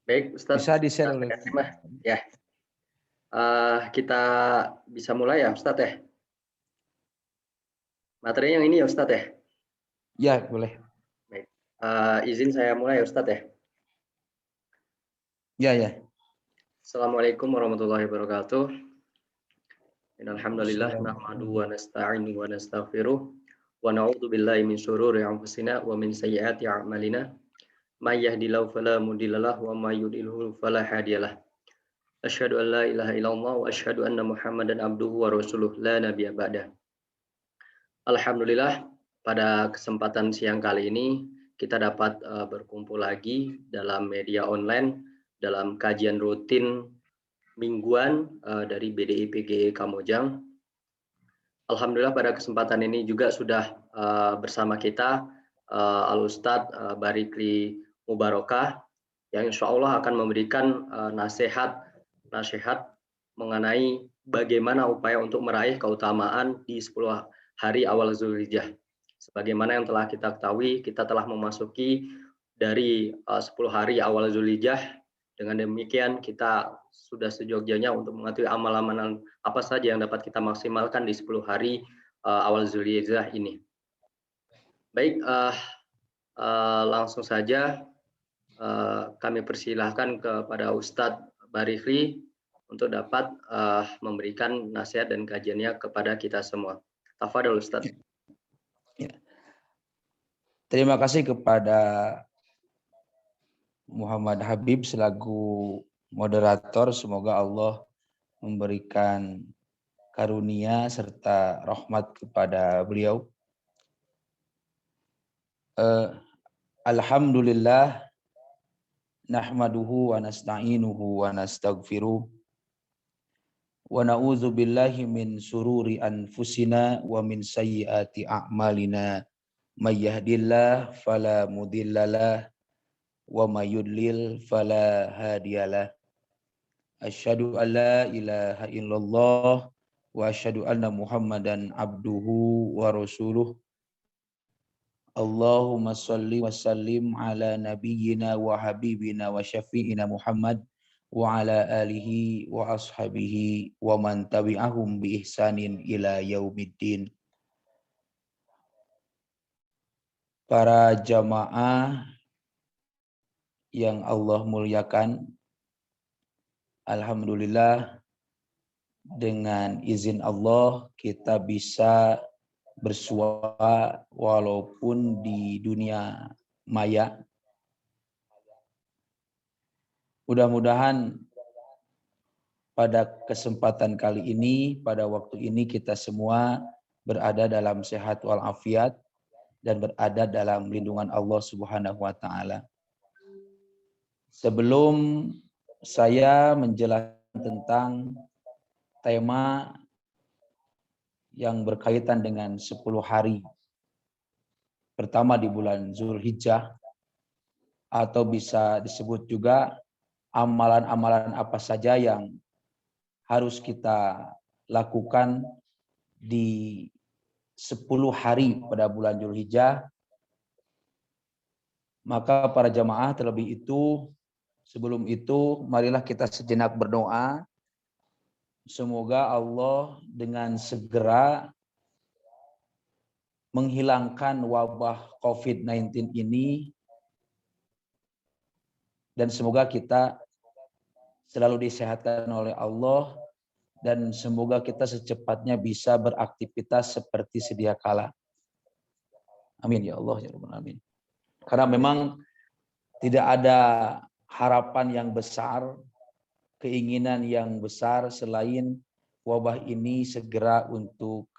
Baik, Ustadz, Bisa di-share oleh saya terima. Ya, kita bisa mulai ya, Ustadz ya. Materinya yang ini ya, Ustadz ya. ya, boleh. Baik, izin saya mulai ya, Ustadz ya. Ya, ya. Assalamualaikum warahmatullahi wabarakatuh. Innalhamdulillah nahmaduhu wa nasta'inuhu wa nastaghfiruh wa na'udzu billahi min syururi anfusina wa min sayyiati a'malina. May yahdihillahu fala mudhillalah wa may yudhlilhu fala hadiyalah. Asyhadu an la ilaha illallah wa asyhadu anna Muhammadan abduhu wa rasuluh la nabiyya ba'dah. Alhamdulillah, pada kesempatan siang kali ini kita dapat berkumpul lagi dalam media online dalam kajian rutin mingguan dari BDIPG Kamojang. Alhamdulillah pada kesempatan ini juga sudah bersama kita Al-Ustadz Barikli Mubarokah yang insya Allah akan memberikan nasihat mengenai bagaimana upaya untuk meraih keutamaan di 10 hari awal Zulhijjah. Sebagaimana yang telah kita ketahui, kita telah memasuki dari 10 hari awal Zulhijjah. Dengan demikian kita sudah seyogyanya untuk mengetahui amal-amalan apa saja yang dapat kita maksimalkan di 10 hari awal Zulhijjah ini. Baik, langsung saja kami persilahkan kepada Ustadz Barikli untuk dapat memberikan nasihat dan kajiannya kepada kita semua. Tafadhol Ustadz. Ya. Terima kasih kepada Muhammad Habib selaku moderator. Semoga Allah memberikan karunia serta rahmat kepada beliau. Alhamdulillah nahmaduhu wa nasta'inuhu wa nastaghfiruh wa na'udzu billahi min sururi anfusina wa min sayyiati a'malina may yahdihillahu fala mudhillalah wa may yudlil fala hadiyalah. Asyhadu an la ilaha illallah wa asyhadu anna Muhammadan abduhu wa rasuluh. Allahumma shalli wa sallim ala nabiyyina wa habibina wa syafi'ina Muhammad wa ala alihi wa ashabihi wa man tabi'ahum bi ihsanin ila yaumiddin. Para jamaah yang Allah muliakan, alhamdulillah dengan izin Allah kita bisa bersua walaupun di dunia maya. Mudah-mudahan pada kesempatan kali ini, pada waktu ini kita semua berada dalam sehat walafiat dan berada dalam lindungan Allah Subhanahu wa taala. Sebelum saya menjelaskan tentang tema yang berkaitan dengan 10 hari pertama di bulan Zulhijjah, atau bisa disebut juga amalan-amalan apa saja yang harus kita lakukan di 10 hari pada bulan Zulhijjah, maka para jamaah terlebih itu, sebelum itu marilah kita sejenak berdoa. Semoga Allah dengan segera menghilangkan wabah COVID-19 ini dan semoga kita selalu disehatkan oleh Allah dan semoga kita secepatnya bisa beraktivitas seperti sedia kala. Amin ya Allah ya Rabbal alamin. Karena memang tidak ada harapan yang besar, keinginan yang besar selain wabah ini segera untuk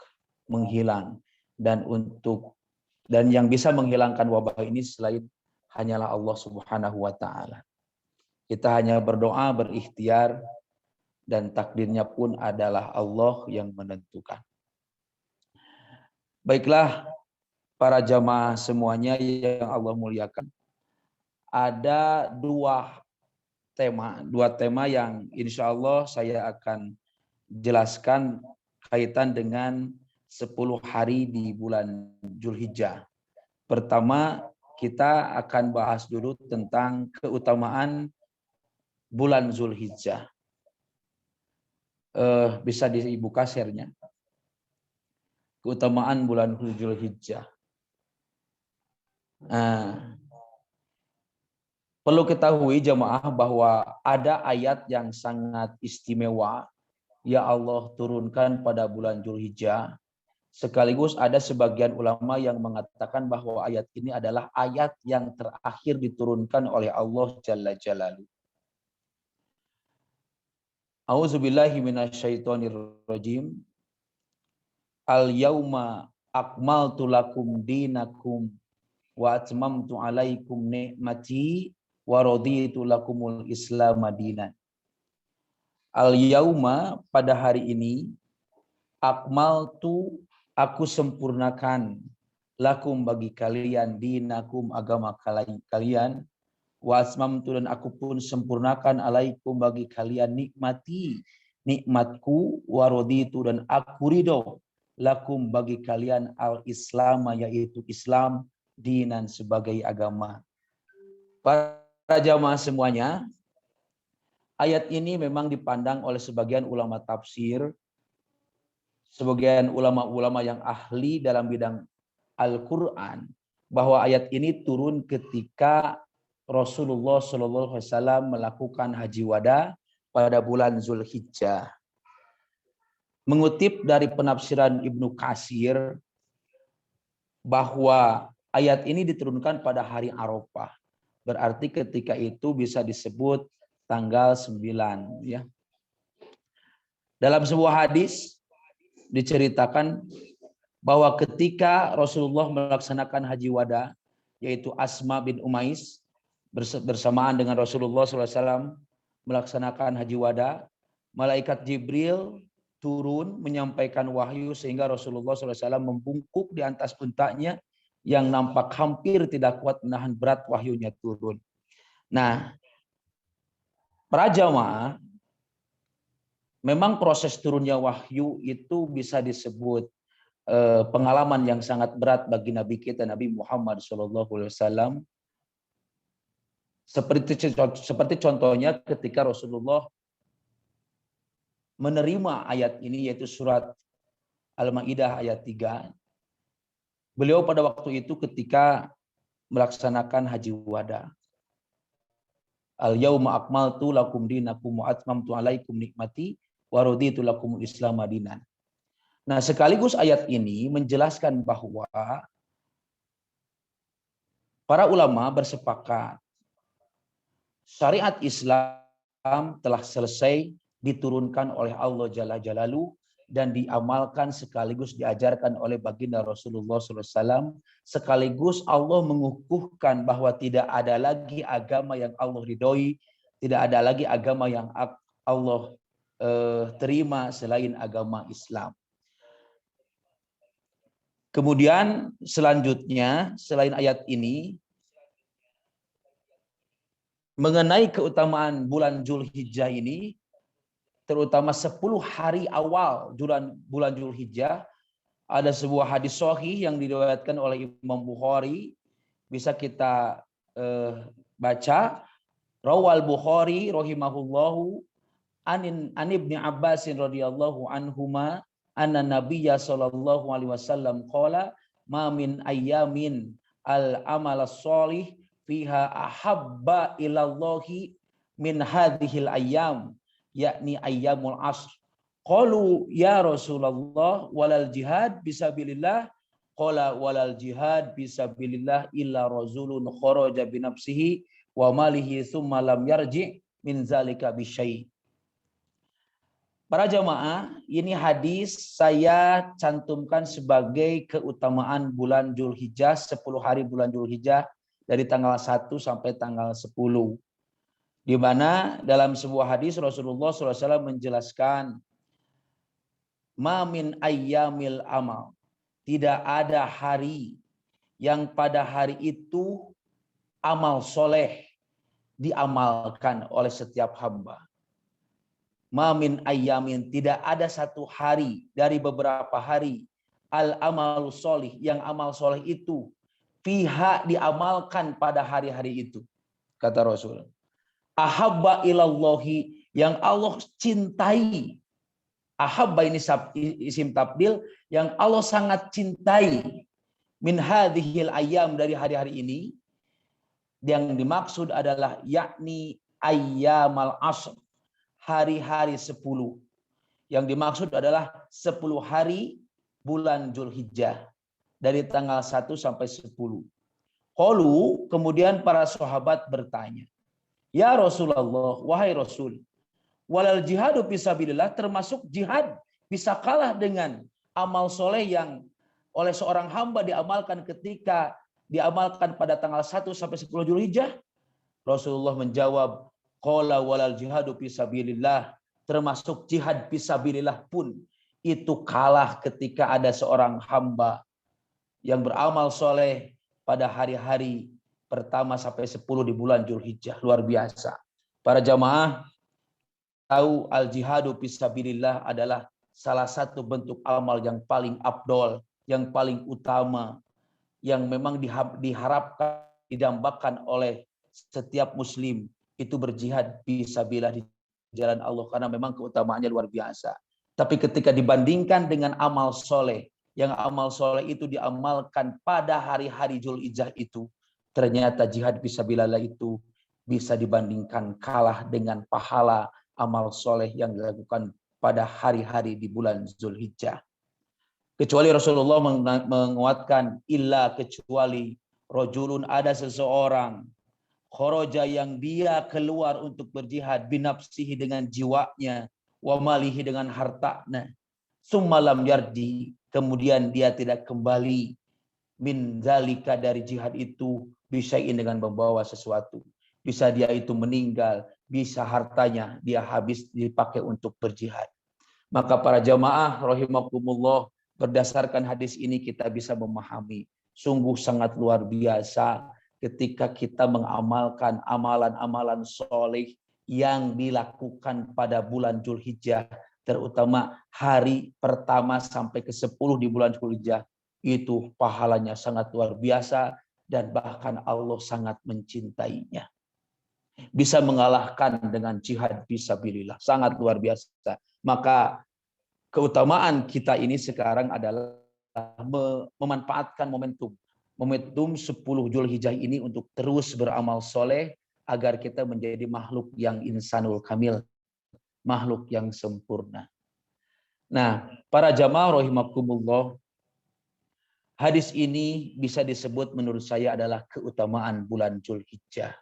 menghilang, dan yang bisa menghilangkan wabah ini selain hanyalah Allah Subhanahu wa taala. Kita hanya berdoa, berikhtiar, dan takdirnya pun adalah Allah yang menentukan. Baiklah para jamaah semuanya yang Allah muliakan, ada dua tema yang insya Allah saya akan jelaskan kaitan dengan 10 hari di bulan Zulhijjah. Pertama, kita akan bahas dulu tentang keutamaan bulan Zulhijjah. Bisa dibuka share-nya. Keutamaan bulan Zulhijjah. Perlu ketahui jemaah bahwa ada ayat yang sangat istimewa ya Allah turunkan pada bulan Zulhijjah. Sekaligus ada sebagian ulama yang mengatakan bahwa ayat ini adalah ayat yang terakhir diturunkan oleh Allah Jalla Jalaluhu. A'udzubillahi minasyaitonirrajim. Al-yauma akmaltu lakum dinakum wa atmamtu alaikum ni'mati wa raditu lakumul Islam madinan. Al-yauma pada hari ini akmaltu aku sempurnakan lakum bagi kalian dinakum agama kalian wa atmamtu dan aku pun sempurnakan alaikum bagi kalian nikmati nikmatku wa raditu dan aku ridho lakum bagi kalian al-Islam yaitu Islam dinan sebagai agama. Para jamaah semuanya, ayat ini memang dipandang oleh sebagian ulama tafsir, sebagian ulama-ulama yang ahli dalam bidang Al-Quran, bahwa ayat ini turun ketika Rasulullah SAW melakukan haji wada pada bulan Zulhijjah. Mengutip dari penafsiran Ibnu Katsir bahwa ayat ini diturunkan pada hari Arafah. Berarti ketika itu bisa disebut tanggal 9 ya. Dalam sebuah hadis diceritakan bahwa ketika Rasulullah melaksanakan haji wada, yaitu Asma bin Umais bersamaan dengan Rasulullah SAW melaksanakan haji wada, malaikat Jibril turun menyampaikan wahyu sehingga Rasulullah SAW membungkuk di atas untanya yang nampak hampir tidak kuat menahan berat wahyunya turun. Nah, para jamaah, memang proses turunnya wahyu itu bisa disebut pengalaman yang sangat berat bagi Nabi kita Nabi Muhammad SAW. Seperti contohnya ketika Rasulullah menerima ayat ini, yaitu surat Al-Maidah ayat 3. Beliau pada waktu itu ketika melaksanakan haji wada. Al-yauma akmaltu lakum dinakum wa atmamtu alaikum nikmati wa raditu lakumul Islam madinan. Nah, sekaligus ayat ini menjelaskan bahwa para ulama bersepakat syariat Islam telah selesai diturunkan oleh Allah Jalla Jalaluhu dan diamalkan sekaligus diajarkan oleh baginda Rasulullah SAW. Sekaligus Allah mengukuhkan bahwa tidak ada lagi agama yang Allah ridhoi, tidak ada lagi agama yang Allah terima selain agama Islam. Kemudian selanjutnya selain ayat ini mengenai keutamaan bulan Zulhijjah ini, terutama 10 hari awal bulan Zulhijjah, ada sebuah hadis sahih yang diriwayatkan oleh Imam Bukhari, bisa kita baca. Rawal Bukhari rahimahullahu an Ibnu Abbas radhiyallahu anhuma anna Nabiyya sallallahu alaihi wasallam qala ma min ayyamin al amal sholih fiha ahabba ilallahi min hadhil ayyam yakni ayyamul asr. Qalu ya Rasulullah walal jihad bisabilillah. Qala walal jihad bisabilillah illa rajulun kharaja bi nafsihi wa malihi tsumma lam yarji min zalika bisyai. Para jamaah, ini hadis saya cantumkan sebagai keutamaan bulan Zulhijjah, 10 hari bulan Zulhijjah dari tanggal 1 sampai tanggal 10. Di mana dalam sebuah hadis Rasulullah SAW menjelaskan, ma min ayyamil amal, tidak ada hari yang pada hari itu amal soleh diamalkan oleh setiap hamba. Ma min ayyamin, tidak ada satu hari dari beberapa hari al amal solih, yang amal soleh itu fiha diamalkan pada hari-hari itu, kata Rasul. ahabba ilallahi, yang Allah cintai. Ahabba ini isim tabdil, yang Allah sangat cintai. Min hadhil ayyam, dari hari-hari ini. Yang dimaksud adalah yakni ayyamal asr, hari-hari 10. Yang dimaksud adalah 10 hari bulan Zulhijjah, dari tanggal 1 sampai 10. Qalu, kemudian para sahabat bertanya, ya Rasulullah, wahai Rasul, walal jihadu fisabilillah, termasuk jihad bisa kalah dengan amal soleh yang oleh seorang hamba diamalkan ketika diamalkan pada tanggal 1 sampai 10 Zulhijjah? Rasulullah menjawab, qala walal jihadu fisabilillah, termasuk jihad fisabilillah pun itu kalah ketika ada seorang hamba yang beramal soleh pada hari-hari pertama sampai 10 di bulan Zulhijjah. Luar biasa. Para jamaah tahu al-jihadu fisabilillah adalah salah satu bentuk amal yang paling afdol, yang paling utama, yang memang diharapkan, didambakan oleh setiap muslim itu berjihad fisabilillah di jalan Allah, karena memang keutamaannya luar biasa. Tapi ketika dibandingkan dengan amal soleh, yang amal soleh itu diamalkan pada hari-hari Zulhijjah itu, ternyata jihad fisabilillah itu bisa dibandingkan kalah dengan pahala amal soleh yang dilakukan pada hari-hari di bulan Zulhijjah. Kecuali Rasulullah menguatkan, illa, kecuali rojulun, ada seseorang, khoroja, yang dia keluar untuk berjihad, binafsihi, dengan jiwanya, wa malihi, dengan hartanya, summalam yardi, kemudian dia tidak kembali, min zalika, dari jihad itu, bisain, dengan membawa sesuatu. Bisa dia itu meninggal, bisa hartanya dia habis dipakai untuk berjihad. Maka para jamaah rahimakumullah, berdasarkan hadis ini kita bisa memahami sungguh sangat luar biasa ketika kita mengamalkan amalan-amalan soleh yang dilakukan pada bulan Zulhijjah, terutama hari pertama sampai ke 10 di bulan Zulhijjah, itu pahalanya sangat luar biasa dan bahkan Allah sangat mencintainya. Bisa mengalahkan dengan jihad fisabilillah, sangat luar biasa. Maka keutamaan kita ini sekarang adalah memanfaatkan momentum 10 Zulhijjah ini untuk terus beramal soleh agar kita menjadi makhluk yang insanul kamil, makhluk yang sempurna. Nah, para jamaah rahimakumullah, hadis ini bisa disebut menurut saya adalah keutamaan bulan Zulhijjah.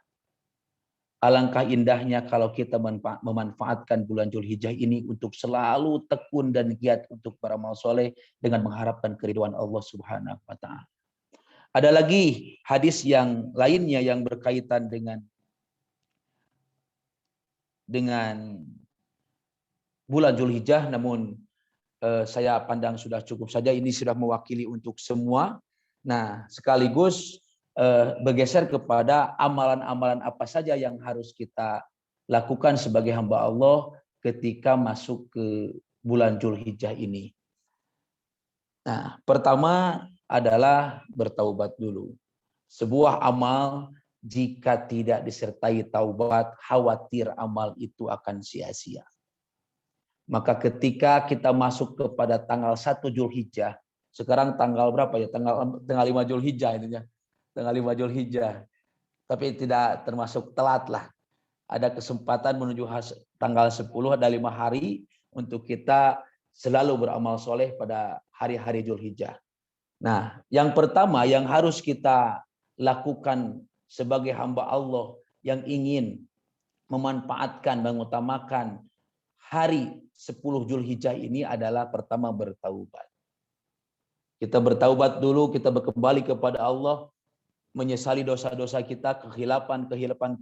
Alangkah indahnya kalau kita memanfaatkan bulan Zulhijjah ini untuk selalu tekun dan giat untuk beramal soleh dengan mengharapkan keridhaan Allah Subhanahu wa Ta'ala. Ada lagi hadis yang lainnya yang berkaitan dengan bulan Zulhijjah, namun saya pandang sudah cukup saja, ini sudah mewakili untuk semua. Nah, sekaligus bergeser kepada amalan-amalan apa saja yang harus kita lakukan sebagai hamba Allah ketika masuk ke bulan Zulhijjah ini. Nah, pertama adalah bertaubat dulu. Sebuah amal jika tidak disertai taubat, khawatir amal itu akan sia-sia. Maka ketika kita masuk kepada tanggal 1 Zulhijjah, sekarang tanggal berapa ya? Tanggal 5 Zulhijjah ini ya. Tanggal 5 Zulhijjah. Tapi tidak termasuk telat lah. Ada kesempatan menuju tanggal 10, ada 5 hari untuk kita selalu beramal soleh pada hari-hari Zulhijjah. Nah, yang pertama yang harus kita lakukan sebagai hamba Allah yang ingin memanfaatkan, mengutamakan hari 10 Zulhijjah ini adalah pertama bertaubat. Kita bertaubat dulu, kita kembali kepada Allah, menyesali dosa-dosa kita, kehilapan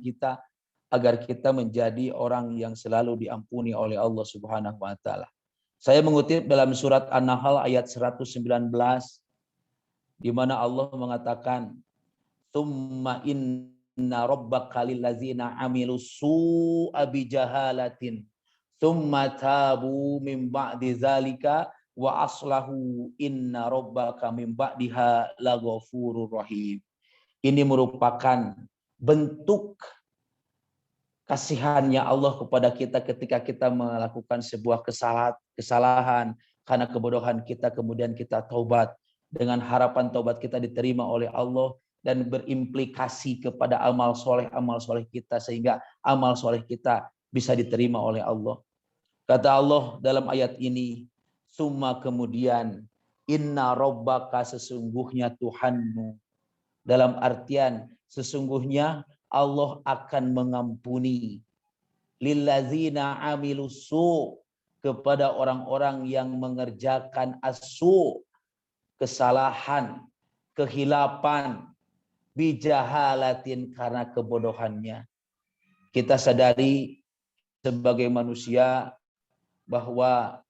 kita, agar kita menjadi orang yang selalu diampuni oleh Allah Subhanahu wa Ta'ala. Saya mengutip dalam surat An-Nahl ayat 119, di mana Allah mengatakan, "Tsumma inna rabbaka lillazina amilu su'a bijahalatin, tsumma tabu min ba'di zalika wa aslahu inna rabbaka min ba'diha laghafurur rahim." Ini merupakan bentuk kasihannya Allah kepada kita ketika kita melakukan sebuah kesalahan karena kebodohan kita, kemudian kita taubat dengan harapan taubat kita diterima oleh Allah dan berimplikasi kepada amal soleh kita, sehingga amal soleh kita bisa diterima oleh Allah. Kata Allah dalam ayat ini, summa kemudian, inna rabbaka sesungguhnya Tuhanmu. Dalam artian sesungguhnya Allah akan mengampuni lillazina amilusu, kepada orang-orang yang mengerjakan asu, kesalahan, kehilapan, bijahalatin, karena kebodohannya. Kita sadari sebagai manusia bahwa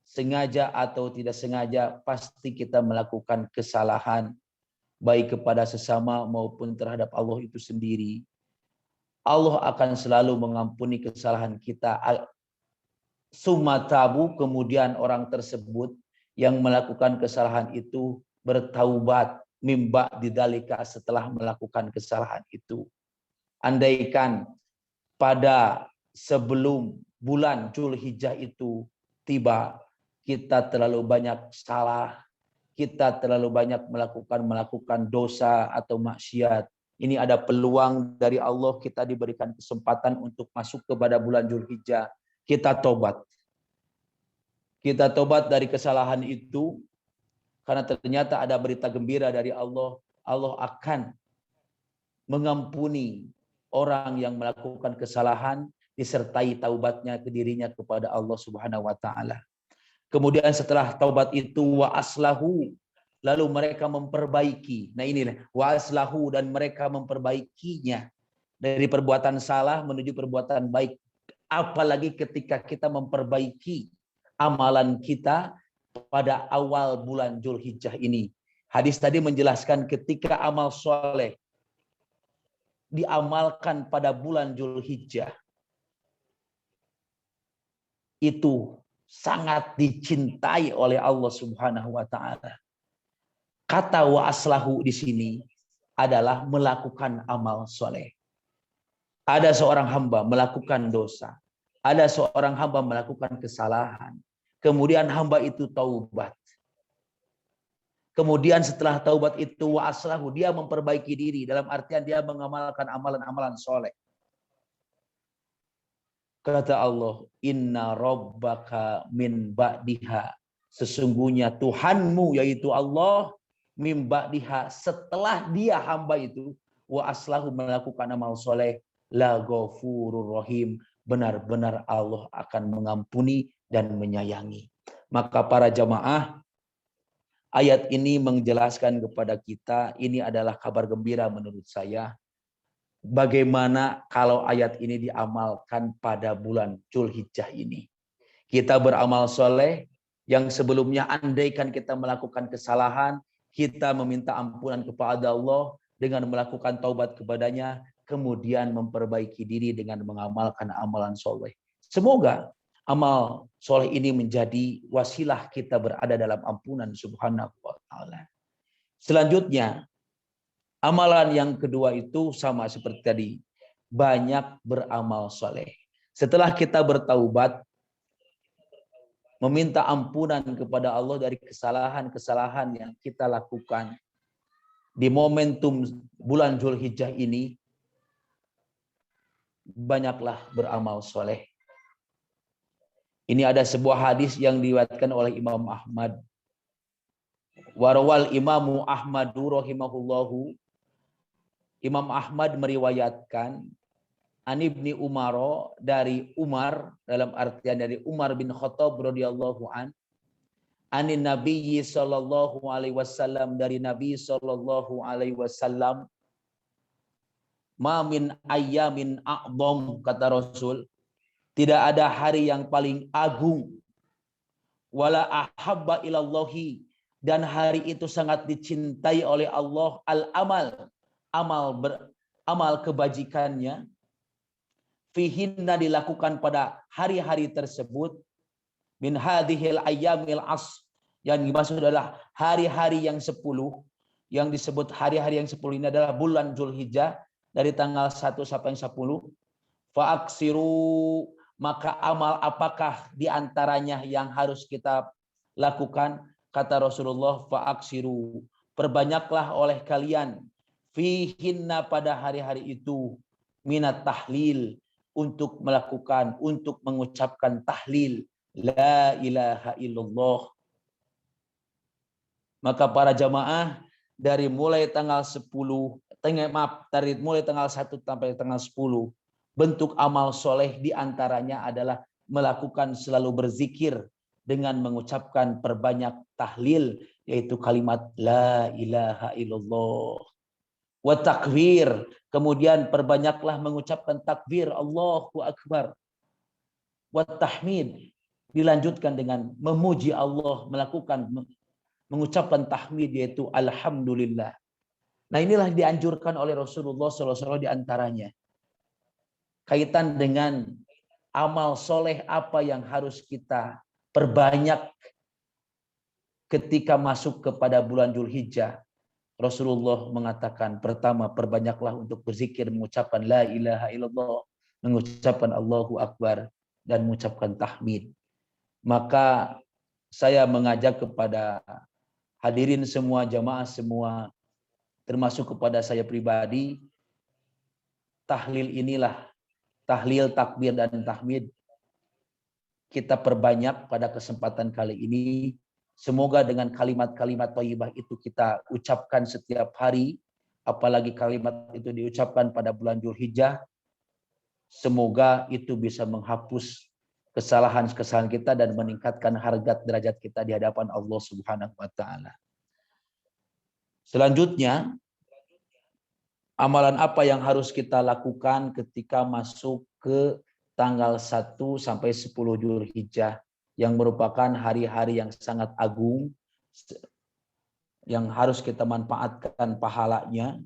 sengaja atau tidak sengaja pasti kita melakukan kesalahan, baik kepada sesama maupun terhadap Allah itu sendiri. Allah akan selalu mengampuni kesalahan kita. Sumatabu, kemudian orang tersebut yang melakukan kesalahan itu bertaubat mimba didalika, setelah melakukan kesalahan itu. Andaikan pada sebelum bulan Dzulhijjah itu tiba, kita terlalu banyak salah, kita terlalu banyak melakukan dosa atau maksiat. Ini ada peluang dari Allah, kita diberikan kesempatan untuk masuk kepada bulan Dzulhijjah. Kita tobat. Kita tobat dari kesalahan itu, karena ternyata ada berita gembira dari Allah. Allah akan mengampuni orang yang melakukan kesalahan disertai taubatnya ke dirinya kepada Allah Subhanahu wa taala. Kemudian setelah taubat itu wa aslahu, lalu mereka memperbaiki. Nah inilah wa aslahu, dan mereka memperbaikinya dari perbuatan salah menuju perbuatan baik. Apalagi ketika kita memperbaiki amalan kita pada awal bulan Dzulhijjah ini. Hadis tadi menjelaskan ketika amal soleh diamalkan pada bulan Dzulhijjah, itu sangat dicintai oleh Allah Subhanahu wa taala. Kata wa aslahu di sini adalah melakukan amal soleh. Ada seorang hamba melakukan dosa, ada seorang hamba melakukan kesalahan, kemudian hamba itu taubat. Kemudian setelah taubat itu wa aslahu, dia memperbaiki diri, dalam artian dia mengamalkan amalan-amalan soleh. Kata Allah, inna rabbaka min ba'diha, sesungguhnya Tuhanmu yaitu Allah, min ba'diha, setelah dia hamba itu wa aslahu melakukan amal soleh, la ghafurur rahim, benar-benar Allah akan mengampuni dan menyayangi. Maka para jamaah, ayat ini menjelaskan kepada kita, ini adalah kabar gembira menurut saya. Bagaimana kalau ayat ini diamalkan pada bulan Dzulhijjah ini? Kita beramal soleh, yang sebelumnya andaikan kita melakukan kesalahan, kita meminta ampunan kepada Allah dengan melakukan taubat kepadanya, kemudian memperbaiki diri dengan mengamalkan amalan soleh. Semoga amal soleh ini menjadi wasilah kita berada dalam ampunan Subhanahu wa ta'ala. Selanjutnya, amalan yang kedua itu sama seperti tadi, banyak beramal soleh. Setelah kita bertaubat, meminta ampunan kepada Allah dari kesalahan-kesalahan yang kita lakukan di momentum bulan Dzulhijjah ini, banyaklah beramal soleh. Ini ada sebuah hadis yang diriwayatkan oleh Imam Ahmad. Warawal Imamu Ahmadu rahimahullahu, Imam Ahmad meriwayatkan an Ibni Umar, dari Umar, dalam artian dari Umar bin Khattab radhiyallahu anin Nabi sallallahu alaihi wasallam, dari Nabi sallallahu alaihi wasallam, ma min ayyamin a'dham, kata Rasul, tidak ada hari yang paling agung, wala ahabba ilallahi, dan hari itu sangat dicintai oleh Allah, al-amal, amal kebajikannya, fihinna, dilakukan pada hari-hari tersebut, min hadhil ayyamil as, yang dimaksud adalah hari-hari yang 10, yang disebut hari-hari yang 10 ini adalah bulan Dzulhijjah, dari tanggal 1 sampai 10. Fa'aksiru, maka amal apakah di antaranya yang harus kita lakukan? Kata Rasulullah, fa'aksiru, perbanyaklah oleh kalian fihinna pada hari-hari itu minat tahlil, untuk melakukan, untuk mengucapkan tahlil la ilaha illallah. Maka para jamaah dari mulai tanggal 10, dari mulai tanggal 1 sampai tanggal 10, bentuk amal soleh diantaranya adalah melakukan selalu berzikir dengan mengucapkan perbanyak tahlil, yaitu kalimat la ilaha illallah. Wa takbir, kemudian perbanyaklah mengucapkan takbir Allahu Akbar. Wa tahmid, dilanjutkan dengan memuji Allah, mengucapkan tahmid, yaitu alhamdulillah. Nah, inilah dianjurkan oleh Rasulullah SAW diantaranya. Kaitan dengan amal soleh apa yang harus kita perbanyak ketika masuk kepada bulan Dzulhijjah. Rasulullah mengatakan, pertama, perbanyaklah untuk berzikir, mengucapkan la ilaha illallah, mengucapkan Allahu Akbar, dan mengucapkan tahmid. Maka saya mengajak kepada hadirin semua, jamaah semua, termasuk kepada saya pribadi, tahlil inilah, tahlil, takbir, dan tahmid kita perbanyak pada kesempatan kali ini. Semoga dengan kalimat-kalimat thayyibah itu kita ucapkan setiap hari, apalagi kalimat itu diucapkan pada bulan Dzulhijjah, semoga itu bisa menghapus kesalahan-kesalahan kita dan meningkatkan harkat derajat kita di hadapan Allah Subhanahu wa taala. Selanjutnya, amalan apa yang harus kita lakukan ketika masuk ke tanggal 1 sampai 10 Dzulhijjah, yang merupakan hari-hari yang sangat agung, yang harus kita manfaatkan pahalanya.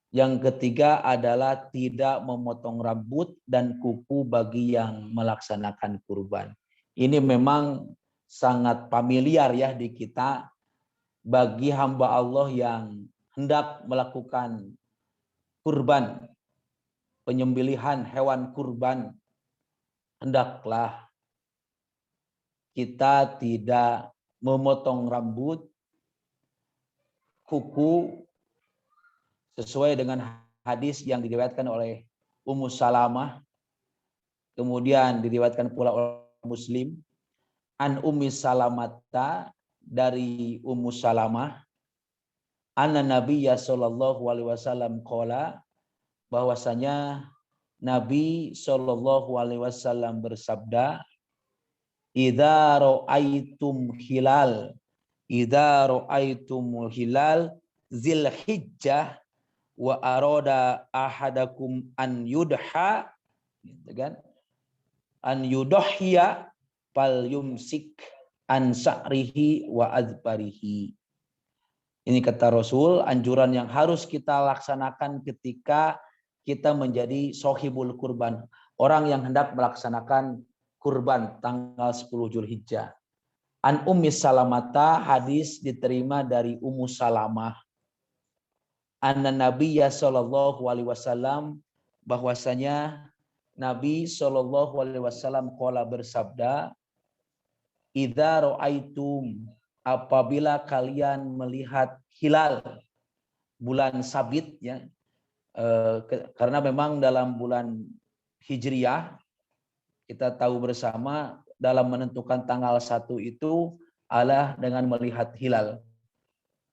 Yang ketiga adalah tidak memotong rambut dan kuku bagi yang melaksanakan kurban. Ini memang sangat familiar ya di kita, bagi hamba Allah yang hendak melakukan kurban, penyembelihan hewan kurban, hendaklah kita tidak memotong rambut, kuku, sesuai dengan hadis yang diriwayatkan oleh Ummu Salamah, kemudian diriwayatkan pula oleh Muslim, an Ummi Salamata, dari Ummu Salamah, anna Nabiyya sallallahu alaihi wasallam qala, bahwasanya Nabi sallallahu alaihi wasallam bersabda, idza ra'aitum hilal, idza ra'aitumul hilal Dzulhijjah wa arada ahadakum an yudha, gitu kan, an yudhhiya fal yumsik an sa'rihi wa adbarihi. Ini kata Rasul, anjuran yang harus kita laksanakan ketika kita menjadi sohibul kurban, orang yang hendak melaksanakan kurban tanggal 10 Dzulhijjah. An Ummi Salamata, hadis diterima dari Ummu Salamah. Anna Nabiyya sallallahu alaihi wasallam, bahwasanya Nabi sallallahu alaihi wasallam qala, bersabda, idza ra'aitum, apabila kalian melihat hilal, bulan sabit ya, karena memang dalam bulan Hijriyah kita tahu bersama dalam menentukan tanggal 1 itu adalah dengan melihat hilal.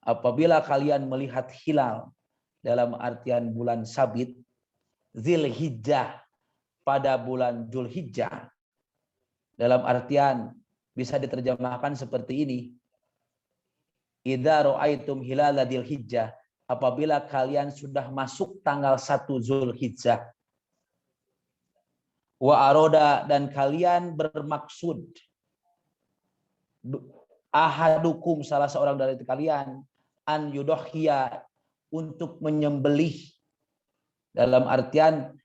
Apabila kalian melihat hilal dalam artian bulan sabit, Dzulhijjah, pada bulan Dzulhijjah, dalam artian bisa diterjemahkan seperti ini, idza ra'aitum hilala Dzulhijjah, apabila kalian sudah masuk tanggal 1 Dzulhijjah, wa aroda, dan kalian bermaksud, ahadukum, salah seorang dari kalian, an yudhhiya, untuk menyembelih, dalam artian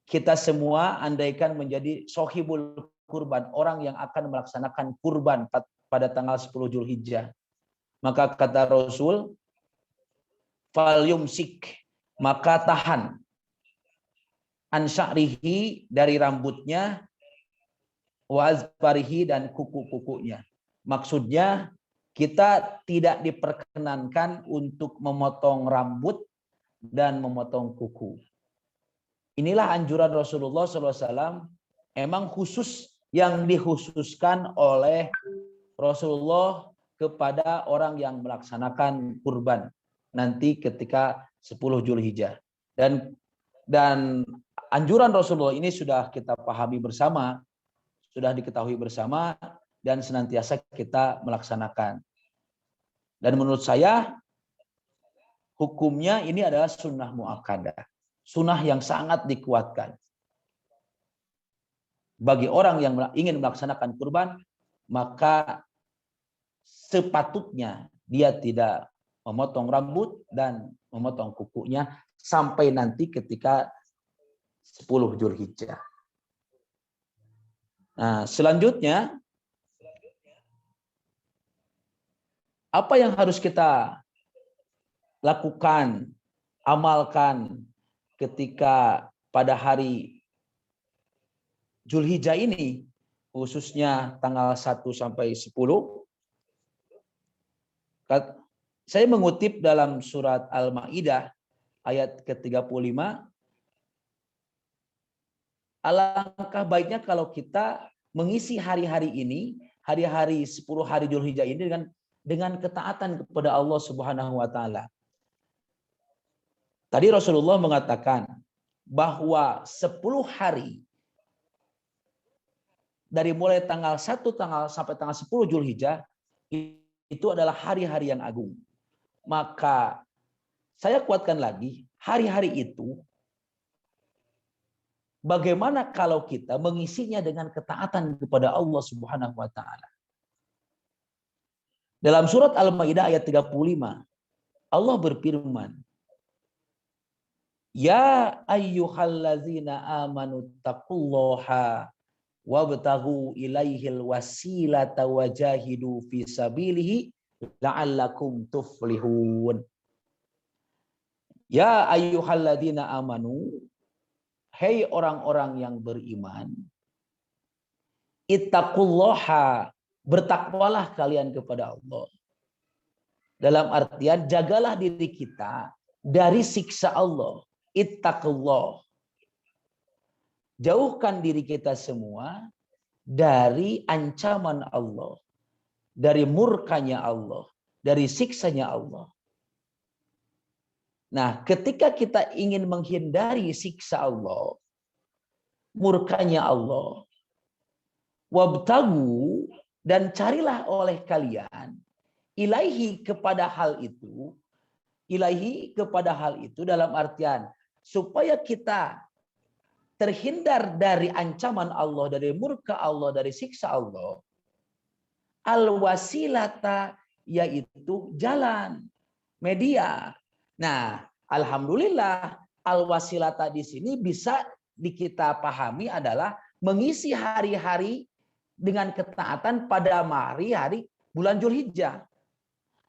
kita semua andaikan menjadi sohibul kurban, orang yang akan melaksanakan kurban pada tanggal 10 Dzulhijjah, maka kata Rasul, fal yumsik, maka tahan, an sya'rihi, dari rambutnya, wa azfarihi, dan kuku-kukunya. Maksudnya kita tidak diperkenankan untuk memotong rambut dan memotong kuku. Inilah anjuran Rasulullah SAW, emang khusus yang dikhususkan oleh Rasulullah kepada orang yang melaksanakan kurban nanti ketika 10 Zulhijjah. Dan anjuran Rasulullah ini sudah kita pahami bersama, sudah diketahui bersama, dan senantiasa kita melaksanakan. Dan menurut saya hukumnya ini adalah sunnah muakkadah, sunnah yang sangat dikuatkan. Bagi orang yang ingin melaksanakan kurban, maka sepatutnya dia tidak memotong rambut dan memotong kukunya sampai nanti ketika 10 Zulhijjah. Nah, selanjutnya apa yang harus kita lakukan, amalkan ketika pada hari Zulhijjah ini, khususnya tanggal 1 sampai 10. Saya mengutip dalam surat Al-Maidah ayat ke-35. Alangkah baiknya kalau kita mengisi hari-hari ini, hari-hari 10 hari Zulhijjah ini dengan ketaatan kepada Allah Subhanahu wa taala. Tadi Rasulullah mengatakan bahwa 10 hari dari mulai tanggal 1 sampai tanggal 10 Zulhijjah itu adalah hari-hari yang agung. Maka saya kuatkan lagi, hari-hari itu bagaimana kalau kita mengisinya dengan ketaatan kepada Allah Subhanahu wa taala. Dalam surat Al-Maidah ayat 35, Allah berfirman, "Ya ayyuhallazina amanu taqullaha wabtaghu ilaihil wasilata wajahidu fi sabilihi la'allakum tuflihun." Ya ayyuhalladzina amanu, hei orang-orang yang beriman, ittaqullaha, bertakwalah kalian kepada Allah. Dalam artian jagalah diri kita dari siksa Allah. Ittaqullah. Jauhkan diri kita semua dari ancaman Allah, dari murkanya Allah, dari siksanya Allah. Nah, ketika kita ingin menghindari siksa Allah, murkanya Allah, wabtagu, dan carilah oleh kalian ilaihi, kepada hal itu, ilaihi, kepada hal itu dalam artian supaya kita terhindar dari ancaman Allah, dari murka Allah, dari siksa Allah. Al-wasilata, yaitu jalan, media. Nah, alhamdulillah al-wasilata di sini bisa kita pahami adalah mengisi hari-hari dengan ketaatan pada hari bulan Zulhijjah.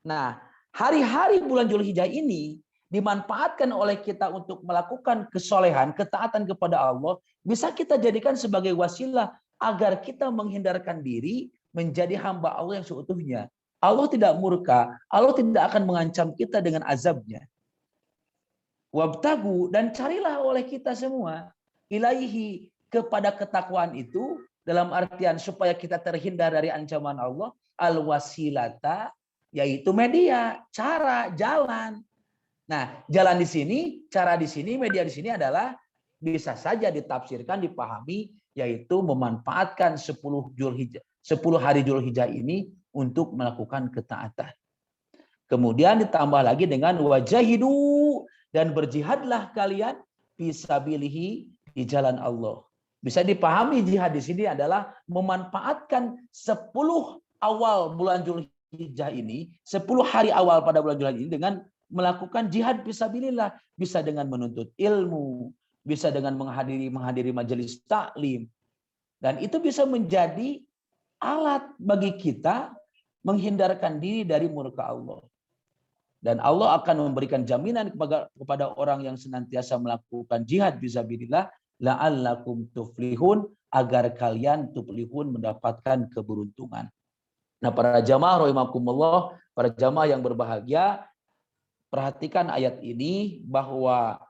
Nah, hari-hari bulan Zulhijjah ini dimanfaatkan oleh kita untuk melakukan kesolehan, ketaatan kepada Allah, bisa kita jadikan sebagai wasilah agar kita menghindarkan diri menjadi hamba Allah yang seutuhnya. Allah tidak murka, Allah tidak akan mengancam kita dengan azabnya. Wabtagu, dan carilah oleh kita semua ilaihi, kepada ketakwaan itu, dalam artian supaya kita terhindar dari ancaman Allah, al-wasilata, yaitu media, cara, jalan. Nah, jalan di sini, cara di sini, media di sini adalah bisa saja ditafsirkan, dipahami, yaitu memanfaatkan 10 hari Zulhijjah ini untuk melakukan ketaatan. Kemudian ditambah lagi dengan wajahidu, dan berjihadlah kalian fisabilihi, di jalan Allah. Bisa dipahami jihad di sini adalah memanfaatkan 10 awal bulan Zulhijjah ini, 10 hari awal pada bulan Zulhijjah ini dengan melakukan jihad fisabilillah, bisa dengan menuntut ilmu, bisa dengan menghadiri majelis taklim, dan itu bisa menjadi alat bagi kita menghindarkan diri dari murka Allah. Dan Allah akan memberikan jaminan kepada orang yang senantiasa melakukan jihad fisabilillah, la'allakum tuflihun, agar kalian tuflihun mendapatkan keberuntungan. Nah, para jamaah rahimakumullah, para jamaah yang berbahagia, perhatikan ayat ini bahwa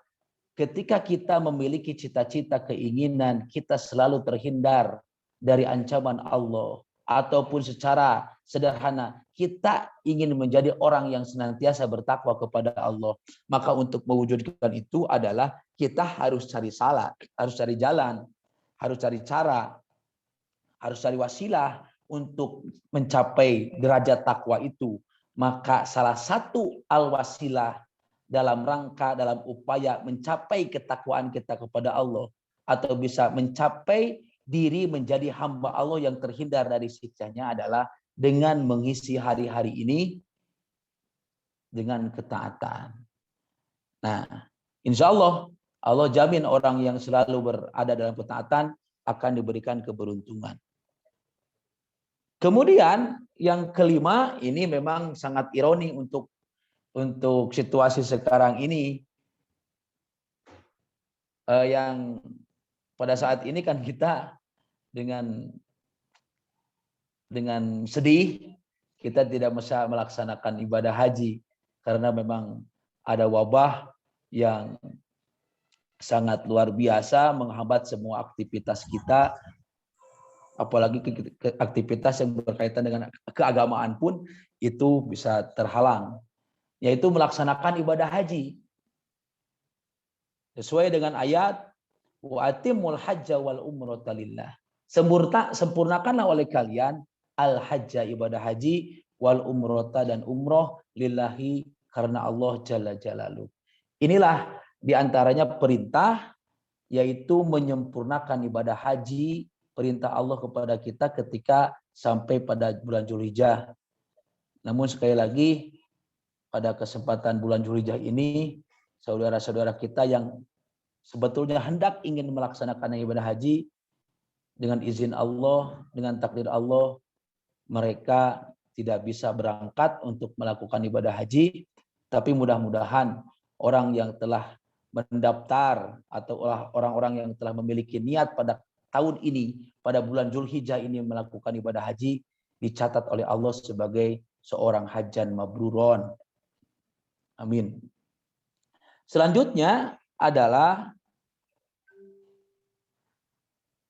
ketika kita memiliki cita-cita, keinginan, kita selalu terhindar dari ancaman Allah. Ataupun secara sederhana, kita ingin menjadi orang yang senantiasa bertakwa kepada Allah. Maka untuk mewujudkan itu adalah kita harus cari salah, harus cari jalan, harus cari cara, harus cari wasilah untuk mencapai derajat takwa itu. Maka salah satu al-wasilah dalam rangka, dalam upaya mencapai ketakwaan kita kepada Allah, atau bisa mencapai diri menjadi hamba Allah yang terhindar dari siksanya, adalah dengan mengisi hari-hari ini dengan ketaatan. Nah, insya Allah, Allah jamin orang yang selalu berada dalam ketaatan akan diberikan keberuntungan. Kemudian yang kelima, ini memang sangat ironi untuk situasi sekarang ini, yang pada saat ini kan kita dengan sedih kita tidak bisa melaksanakan ibadah haji karena memang ada wabah yang sangat luar biasa menghambat semua aktivitas kita, apalagi aktivitas yang berkaitan dengan keagamaan pun itu bisa terhalang, yaitu melaksanakan ibadah haji sesuai dengan ayat wa atimul hajja wal umrata lillah. Sempurnakanlah oleh kalian al hajja, ibadah haji, wal umrata, dan umroh, lillahi, karena Allah jalla jalaluh. Inilah diantaranya perintah, yaitu menyempurnakan ibadah haji, perintah Allah kepada kita ketika sampai pada bulan Dzulhijjah. Namun sekali lagi, pada kesempatan bulan Dzulhijjah ini, saudara-saudara kita yang sebetulnya hendak ingin melaksanakan ibadah haji, dengan izin Allah, dengan takdir Allah, mereka tidak bisa berangkat untuk melakukan ibadah haji. Tapi mudah-mudahan orang yang telah mendaftar atau orang-orang yang telah memiliki niat pada tahun ini, pada bulan Dzulhijjah ini melakukan ibadah haji, dicatat oleh Allah sebagai seorang hajjan mabruron. Amin. Selanjutnya adalah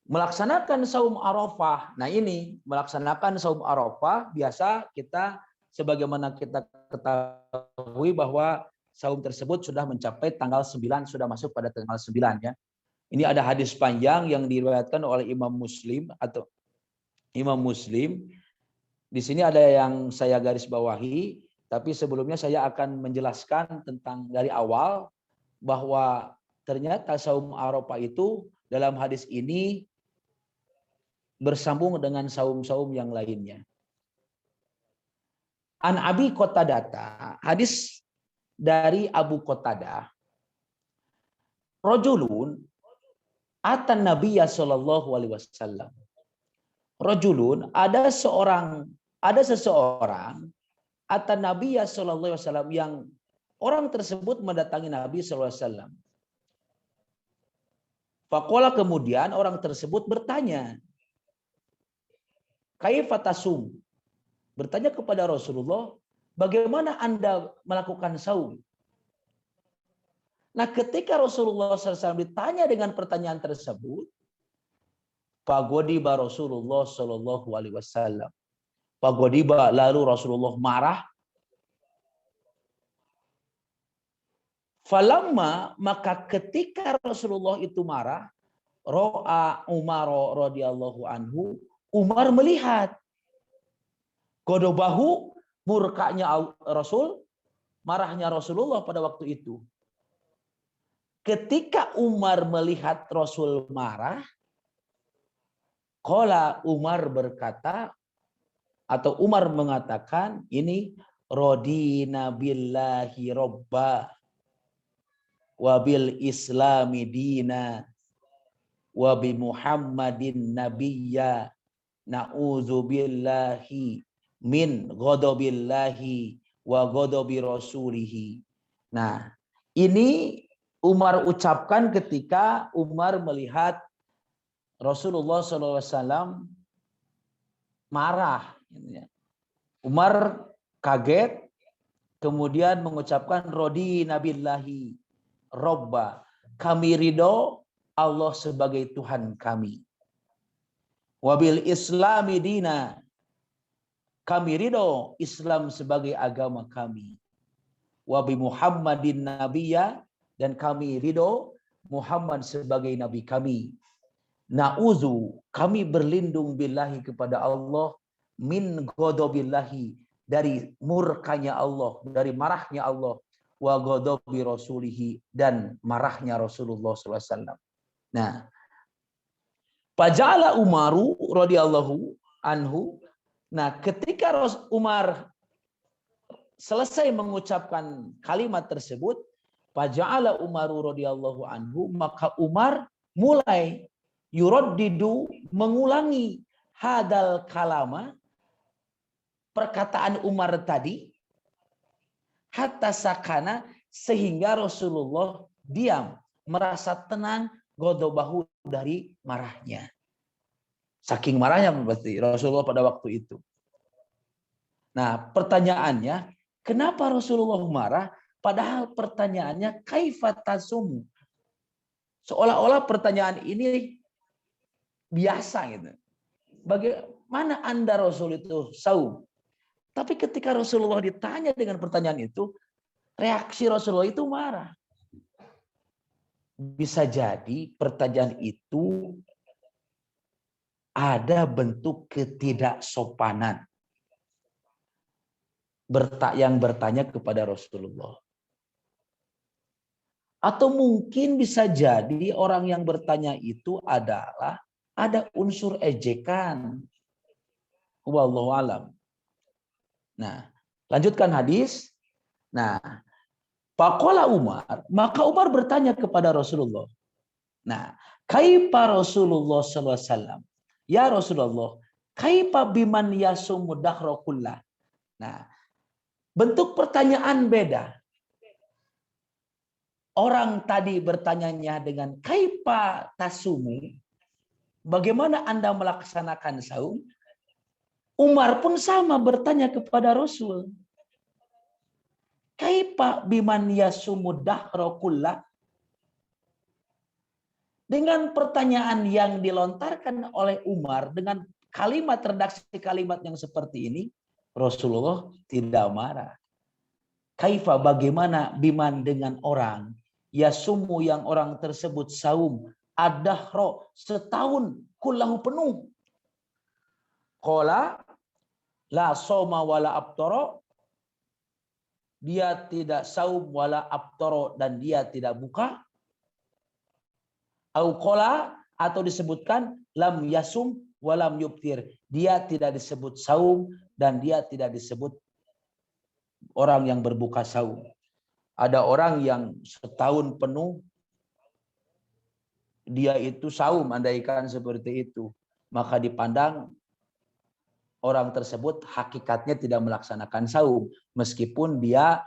melaksanakan saum Arafah. Nah, ini melaksanakan saum Arafah, biasa kita sebagaimana kita ketahui bahwa saum tersebut sudah mencapai tanggal 9, sudah masuk pada tanggal 9 ya. Ini ada hadis panjang yang diriwayatkan oleh Imam Muslim atau Imam Muslim. Di sini ada yang saya garis bawahi, tapi sebelumnya saya akan menjelaskan tentang dari awal bahwa ternyata saum Arafah itu dalam hadis ini bersambung dengan saum-saum yang lainnya. An Abi Qatadah, hadis dari Abu Qatadah, rajulun atan Nabiyya sallallahu alaihi wasallam. Rajulun, ada seseorang atan Nabiyya sallallahu alaihi wasallam, yang orang tersebut mendatangi Nabi sallallahu alaihi wasallam. Faqala, kemudian orang tersebut bertanya, kaifa tasum? Bertanya kepada Rasulullah, bagaimana Anda melakukan saum? Nah, ketika Rasulullah SAW ditanya dengan pertanyaan tersebut, fagodiba Rasulullah Shallallahu Alaihi Wasallam. Fagodiba, lalu Rasulullah marah. Falamma, maka ketika Rasulullah itu marah, ro'a Umar radhiyallahu anhu, Umar melihat godobahu, murkanya Rasul, marahnya Rasulullah pada waktu itu. Ketika Umar melihat Rasul marah, qala, Umar berkata, atau Umar mengatakan, ini radina billahi robba wa bil islami dina wa bi Muhammadin nabiyya na'udzubillahi min ghadabillahi wa ghadabi rasulihi. Nah, ini Umar ucapkan ketika Umar melihat Rasulullah SAW marah. Umar kaget, kemudian mengucapkan Rodi nabillahi robba. Kami ridho Allah sebagai Tuhan kami. Wabil islami dina. Kami ridho Islam sebagai agama kami. Wabi Muhammadin nabiyya. Dan kami ridho Muhammad sebagai nabi kami. Na'udzu, kami berlindung billahi kepada Allah min ghadabillahi, dari murkanya Allah, dari marahnya Allah, wa ghadabi rasulihi, dan marahnya Rasulullah SAW. Nah, Faja'ala Umaru radhiyallahu anhu. Nah, ketika Umar selesai mengucapkan kalimat tersebut, Faja'ala Umaru radhiyallahu anhu, maka Umar mulai yuraddidu, mengulangi hadal kalama, perkataan Umar tadi, hatta sakana, sehingga Rasulullah diam, merasa tenang, godobahu, dari marahnya. Saking marahnya berarti Rasulullah pada waktu itu. Nah, pertanyaannya, kenapa Rasulullah marah? Padahal pertanyaannya kaifa tasumu. Seolah-olah pertanyaan ini biasa gitu. Bagaimana Anda Rasul itu saum? Tapi ketika Rasulullah ditanya dengan pertanyaan itu, reaksi Rasulullah itu marah. Bisa jadi pertanyaan itu ada bentuk ketidaksopanan yang bertanya kepada Rasulullah. Atau mungkin bisa jadi orang yang bertanya itu adalah ada unsur ejekan. Wallahu alam. Nah, lanjutkan hadis. Nah, faqala Umar, maka Umar bertanya kepada Rasulullah. Nah, kaifa Rasulullah sallallahu alaihi wasallam? Ya Rasulullah, kaifa biman yasumu dahra kullah? Nah, bentuk pertanyaan beda. Orang tadi bertanyanya dengan kaifa tasumu, bagaimana Anda melaksanakan saum? Umar pun sama bertanya kepada Rasul. Kaifa biman yasumu dahra kullah? Dengan pertanyaan yang dilontarkan oleh Umar dengan kalimat, redaksi kalimat yang seperti ini, Rasulullah tidak marah. Kaifa, bagaimana, biman, dengan orang, yasumu, yang orang tersebut saum, ad-dahra, setahun kullahu penuh. Qala la soma wala abtara, dia tidak saum wala abtara, dan dia tidak buka. Au qala, atau disebutkan lam yasum walam yubtir, dia tidak disebut saum dan dia tidak disebut orang yang berbuka saum. Ada orang yang setahun penuh dia itu saum, andaikan seperti itu, maka dipandang orang tersebut hakikatnya tidak melaksanakan saum, meskipun dia,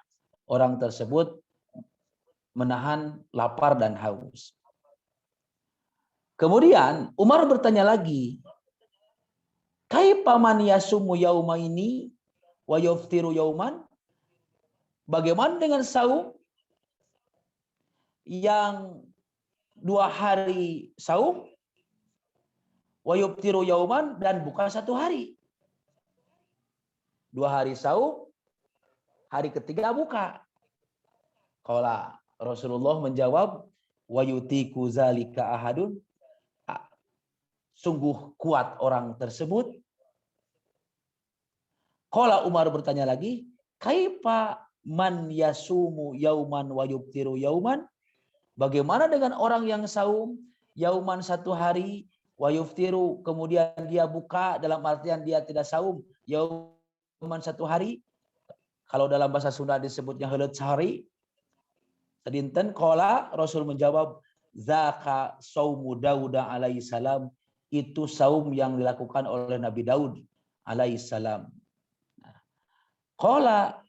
orang tersebut, menahan lapar dan haus. Kemudian Umar bertanya lagi, kaifa man yasumu yaumaini wa yuftiru yauman? Bagaimana dengan saum yang 2 hari saum, wa yuftiru yauman, dan buka 1 hari? 2 hari saum, hari ketiga buka. Qala, Rasulullah menjawab, wa yutiku zalika ahadun, sungguh kuat orang tersebut. Qala, Umar bertanya lagi, kaifa man yasumu yauman wa yubtiru yauman? Bagaimana dengan orang yang saum yauman 1 hari, wa yuftiru, kemudian dia buka, dalam artian dia tidak saum yauman 1 hari. Kalau dalam bahasa Sunda disebutnya heuleut sehari. Sedinten. Qala, Rasul menjawab, zaka saumu Daud alaihi salam, itu saum yang dilakukan oleh Nabi Daud alaihi salam. Qala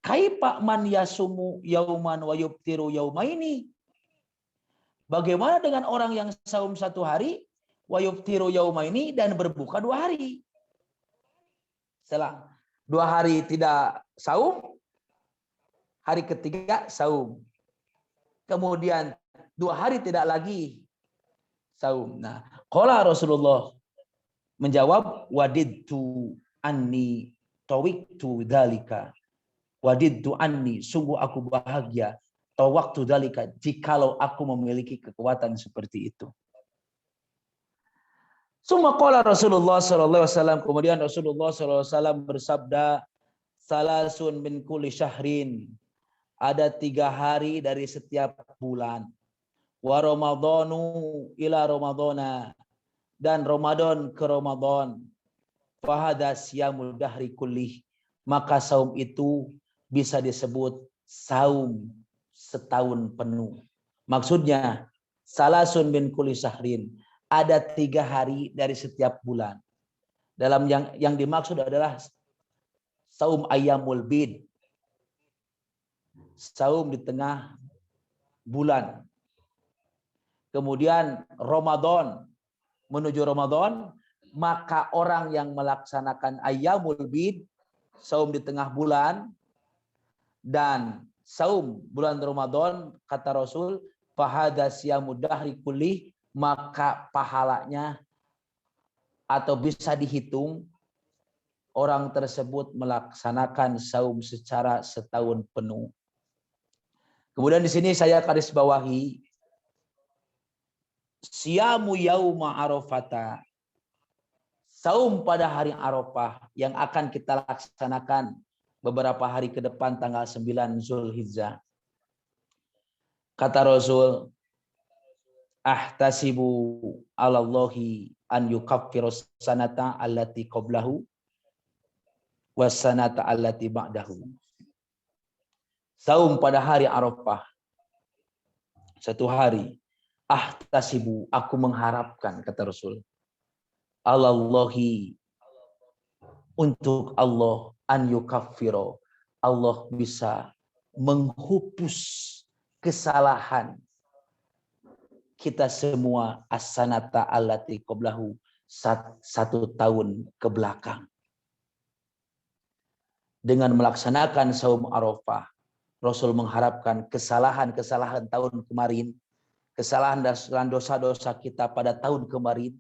kaifa man yasumu yauman wa yubtiru yaumaini? Bagaimana dengan orang yang saum 1 hari, wa yuftiru yaumaini, dan berbuka 2 hari? Setelah 2 hari tidak saum, hari ketiga saum. Kemudian 2 hari tidak lagi saum. Nah, qala Rasulullah menjawab, wadidtu anni tawiktu dzalika. Wadidtu anni, sungguh aku bahagia, tawaktu dzalika, jikalau aku memiliki kekuatan seperti itu. Summa qala Rasulullah sallallahu alaihi wasallam, kemudian Rasulullah sallallahu alaihi wasallam bersabda, salasun min kulli syahrin, ada 3 hari dari setiap bulan. Wa ramadhanu ila ramadhana, dan Ramadan ke Ramadan. Fahada siyamul dahri kullih, maka saum itu bisa disebut saum setahun penuh. Maksudnya salasun min kulli syahrin, ada 3 hari dari setiap bulan. Dalam yang dimaksud adalah saum ayyamul bid, saum di tengah bulan. Kemudian Ramadan, menuju Ramadan, maka orang yang melaksanakan ayyamul bid, saum di tengah bulan, dan saum bulan Ramadan, kata Rasul, fahada siyamud dahri kullih, maka pahalanya atau bisa dihitung orang tersebut melaksanakan saum secara setahun penuh. Kemudian di sini saya garis bawahi, siyamu yauma arafata, saum pada hari Arafah yang akan kita laksanakan beberapa hari ke depan tanggal 9 Zulhijjah. Kata Rasul, ahtasibu alallahi an yukaffiros sanata allati qablahu was sanata allati ba'dahu. Saum pada hari Arafah 1 hari. Ahtasibu, aku mengharapkan, kata Rasul, alallahi, untuk Allah, an yukaffiro, Allah bisa menghapus kesalahan kita semua, as-sanata allati qablahu, 1 tahun ke belakang. Dengan melaksanakan saum Arafah, Rasul mengharapkan kesalahan-kesalahan tahun kemarin, kesalahan dan dosa-dosa kita pada tahun kemarin,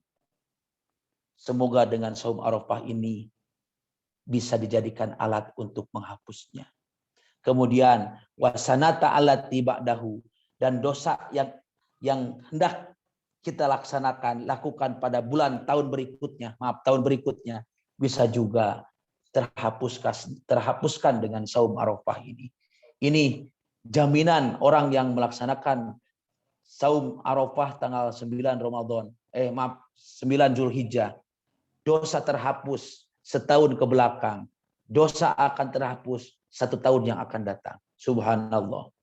semoga dengan saum Arafah ini bisa dijadikan alat untuk menghapusnya. Kemudian wasanata allati ba'dahu, dan dosa yang hendak kita lakukan pada tahun berikutnya bisa juga terhapuskan dengan saum Arafah ini. Ini jaminan orang yang melaksanakan saum Arafah tanggal 9 Zulhijjah, dosa terhapus setahun ke belakang, dosa akan terhapus 1 tahun yang akan datang. Subhanallah.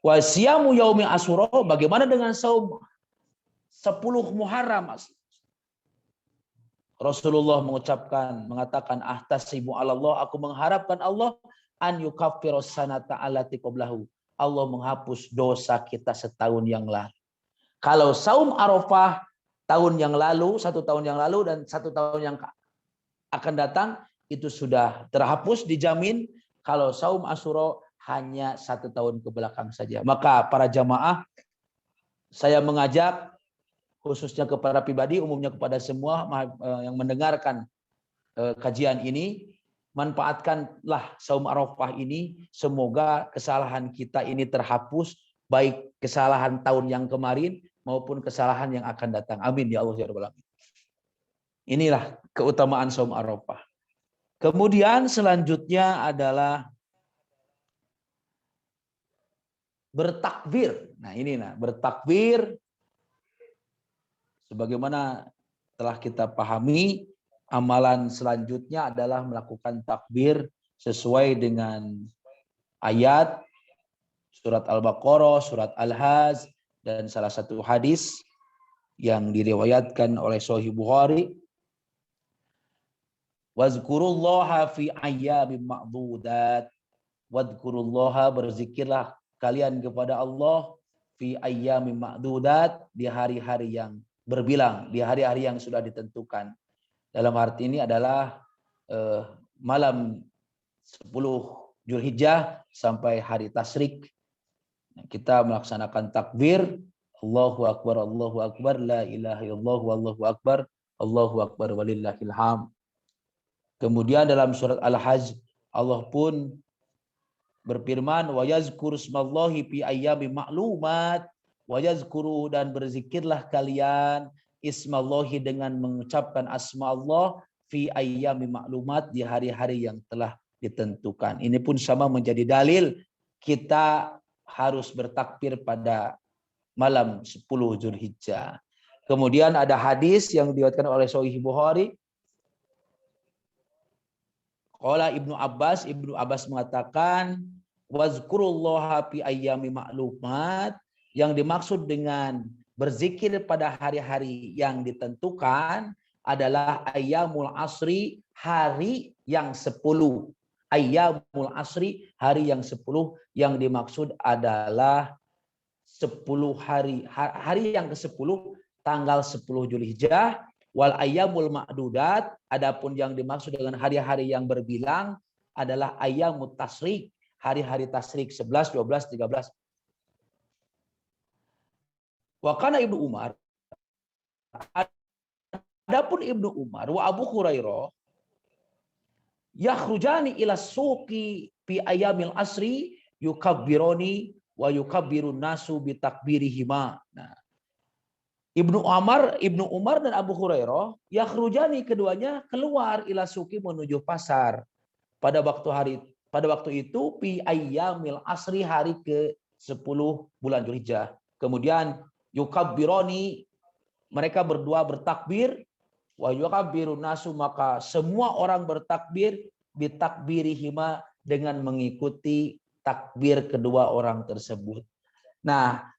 Wa siyamu yaumi Asyura, bagaimana dengan saum 10 Muharram? Rasulullah mengatakan ahtasibu alallah, aku mengharapkan Allah an yukaffiros sanata allati qablahu, Allah menghapus dosa kita setahun yang lalu. Kalau saum Arafah tahun yang lalu, 1 tahun yang lalu, dan 1 tahun yang akan datang, itu sudah terhapus, dijamin. Kalau saum Asyura hanya 1 tahun ke belakang saja. Maka para jamaah, saya mengajak khususnya kepada pribadi, umumnya kepada semua yang mendengarkan kajian ini, manfaatkanlah saum Arafah ini, semoga kesalahan kita ini terhapus, baik kesalahan tahun yang kemarin maupun kesalahan yang akan datang. Amin ya Allah ya Rabbal Alamin. Inilah keutamaan saum Arafah. Kemudian selanjutnya adalah bertakbir. Nah ini bertakbir, sebagaimana telah kita pahami, amalan selanjutnya adalah melakukan takbir sesuai dengan ayat surat Al-Baqarah, surat Al-Hajj, dan salah satu hadis yang diriwayatkan oleh Sahih Bukhari. Wazkurullaha fi ayyamin ma'dudat. Wadkurullaha, berzikirlah kalian kepada Allah fi ayyamin ma'dudat, di hari-hari yang berbilang, di hari-hari yang sudah ditentukan. Dalam arti ini adalah malam 10 Zulhijjah sampai hari Tasyrik. Kita melaksanakan takbir, Allahu Akbar, la ilaha illallah, wallahu akbar walillahil hamd. Kemudian dalam surat Al-Hajj, Allah pun berfirman, wa yazkuru smallahi fi ayyamin ma'lumat, wa yazkuru, dan berzikirlah kalian ismallahi, dengan mengucapkan asma Allah, fi ayyamin ma'lumat, di hari-hari yang telah ditentukan. Ini pun sama menjadi dalil kita harus bertakbir pada malam 10 Zulhijjah. Kemudian ada hadis yang diriwayatkan oleh Sahih Bukhari. Qala Ibnu Abbas mengatakan, wazkurullaha fi ayyami ma'lumat, yang dimaksud dengan berzikir pada hari-hari yang ditentukan adalah ayyamul asri, hari yang 10. Ayyamul asri, hari yang 10, yang dimaksud adalah 10 hari yang ke-10, tanggal 10 Zulhijjah. Wal ayyamul ma'dudat, adapun yang dimaksud dengan hari-hari yang berbilang adalah ayyamut tasyrik, hari-hari tasyrik 11, 12, 13. Wa kana Ibnu Umar, adapun Ibnu Umar wa Abu Hurairah, yakhrujani ila suqi fi ayyamil asri yukabbiruni wa yukabbirun nasu bi takbirihima. Nah, Ibnu Umar dan Abu Hurairah, yakhrujani, keduanya keluar, ila suqi, menuju pasar pada waktu itu fi ayyamil asri, hari ke-10 bulan Zulhijjah. Kemudian yukabbironi, mereka berdua bertakbir, wa yukabbirun nasu, maka semua orang bertakbir, bitakbirihima, dengan mengikuti takbir kedua orang tersebut. Nah,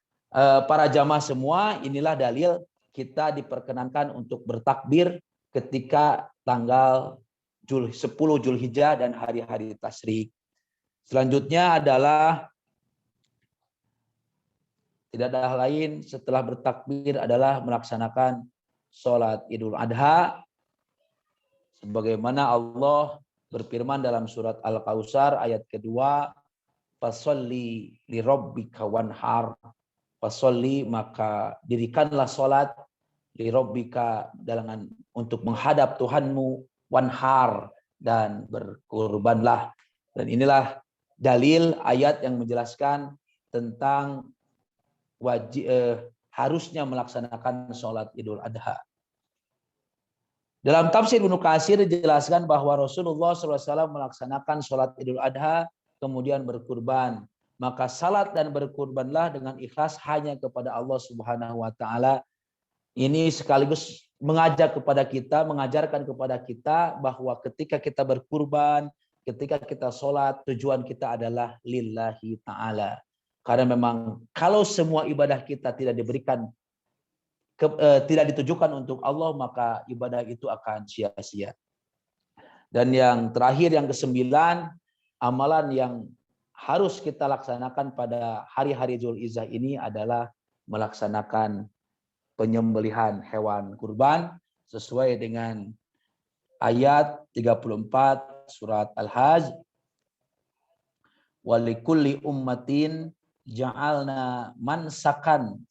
para jamaah semua, inilah dalil kita diperkenankan untuk bertakbir ketika tanggal 10 Zulhijjah dan hari-hari tasyrik. Selanjutnya adalah tidak ada hal lain setelah bertakbir adalah melaksanakan sholat Idul Adha, sebagaimana Allah berfirman dalam surat Al-Kautsar ayat kedua, fasolli li rabbika wanhar, fasolli, maka dirikanlah sholat, li rabbika, dengan untuk menghadap Tuhanmu, wanhar, dan berkurbanlah. Dan inilah dalil ayat yang menjelaskan tentang harusnya melaksanakan sholat Idul Adha. Dalam tafsir Ibnu Katsir dijelaskan bahwa Rasulullah SAW melaksanakan sholat Idul Adha kemudian berkurban. Maka salat dan berkurbanlah dengan ikhlas hanya kepada Allah Subhanahu wa taala. Ini sekaligus mengajarkan kepada kita bahwa ketika kita berkurban, ketika kita sholat, tujuan kita adalah lillahi ta'ala. Karena memang kalau semua ibadah kita tidak ditujukan untuk Allah, maka ibadah itu akan sia-sia. Dan yang terakhir, yang ke-9, amalan yang harus kita laksanakan pada hari-hari Zulhijjah ini adalah melaksanakan penyembelihan hewan kurban sesuai dengan ayat 34 surat Al-Hajj. Walikulli ummatin ja'alna mansakan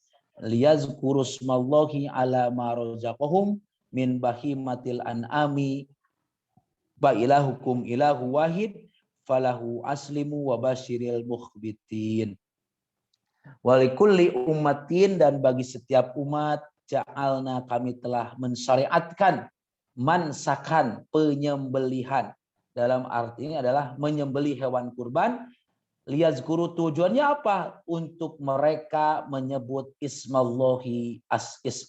liyazkuru smallahi ala ma razaqahum min bahimatil an'ami wa ilahukum ilahu wahid falahu aslimu wa basyiril mukhbitin. Walikulli ummatin, dan bagi setiap umat, ja'alna, kami telah mensyariatkan, mansakan, penyembelihan. Dalam arti ini adalah menyembelih hewan kurban. Liyazkuru, tujuannya apa? Untuk mereka menyebut ismallahi,